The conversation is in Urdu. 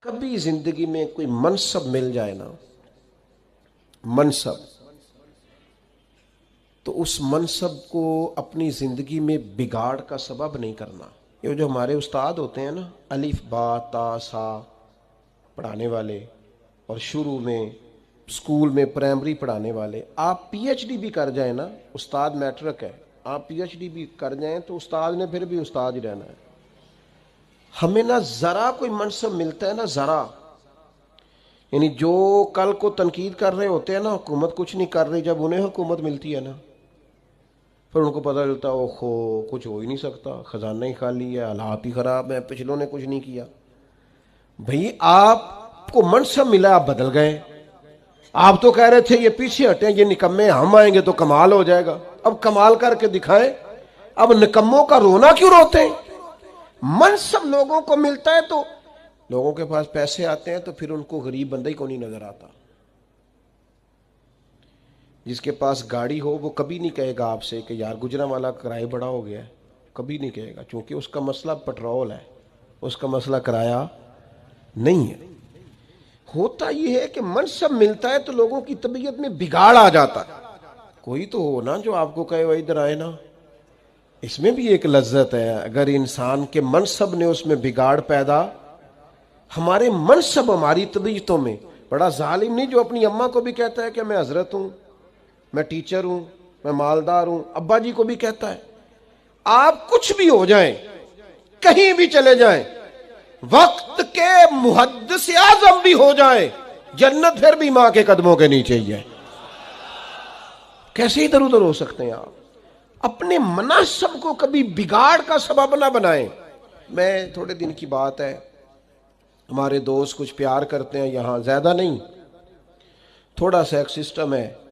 کبھی زندگی میں کوئی منصب مل جائے نا، منصب، تو اس منصب کو اپنی زندگی میں بگاڑ کا سبب نہیں کرنا۔ یہ جو ہمارے استاد ہوتے ہیں نا، الف با تا سا پڑھانے والے، اور شروع میں اسکول میں پرائمری پڑھانے والے، آپ پی ایچ ڈی بھی کر جائیں نا، استاد میٹرک ہے، آپ پی ایچ ڈی بھی کر جائیں تو استاد نے پھر بھی استاد ہی رہنا ہے۔ ہمیں نہ ذرا کوئی منصب ملتا ہے نا ذرا، یعنی جو کل کو تنقید کر رہے ہوتے ہیں نا، حکومت کچھ نہیں کر رہی، جب انہیں حکومت ملتی ہے نا، پھر ان کو پتہ چلتا ہے اوہو کچھ ہو ہی نہیں سکتا، خزانہ ہی خالی ہے، حالات ہی خراب ہیں، پچھلوں نے کچھ نہیں کیا۔ بھئی آپ کو منصب ملا، آپ بدل گئے۔ آپ تو کہہ رہے تھے یہ پیچھے ہٹیں، یہ نکمے، ہم آئیں گے تو کمال ہو جائے گا۔ اب کمال کر کے دکھائیں۔ اب نکموں کا رونا کیوں روتے ہیں؟ منصب لوگوں کو ملتا ہے تو لوگوں کے پاس پیسے آتے ہیں تو پھر ان کو غریب بندہ ہی کو نہیں نظر آتا۔ جس کے پاس گاڑی ہو وہ کبھی نہیں کہے گا آپ سے کہ یار گجرانوالہ کرایہ بڑا ہو گیا ہے، کبھی نہیں کہے گا، چونکہ اس کا مسئلہ پٹرول ہے، اس کا مسئلہ کرایہ نہیں ہے۔ ہوتا یہ ہے کہ منصب ملتا ہے تو لوگوں کی طبیعت میں بگاڑ آ جاتا ہے۔ کوئی تو ہو نا جو آپ کو کہے وہ ادھر آئے نا، اس میں بھی ایک لذت ہے۔ اگر انسان کے منصب نے اس میں بگاڑ پیدا، ہمارے منصب ہماری طبیعتوں میں، بڑا ظالم نہیں جو اپنی اماں کو بھی کہتا ہے کہ میں حضرت ہوں، میں ٹیچر ہوں، میں مالدار ہوں، ابا جی کو بھی کہتا ہے۔ آپ کچھ بھی ہو جائیں، کہیں بھی چلے جائیں، وقت کے محدث اعظم بھی ہو جائیں، جنت پھر بھی ماں کے قدموں کے نیچے ہی ہے۔ کیسے ادھر ادھر ہو سکتے ہیں آپ؟ اپنے مناصب کو کبھی بگاڑ کا سبب نہ بنائیں۔ میں تھوڑے دن کی بات ہے، ہمارے دوست کچھ پیار کرتے ہیں یہاں، زیادہ نہیں، تھوڑا سا ایک سسٹم ہے،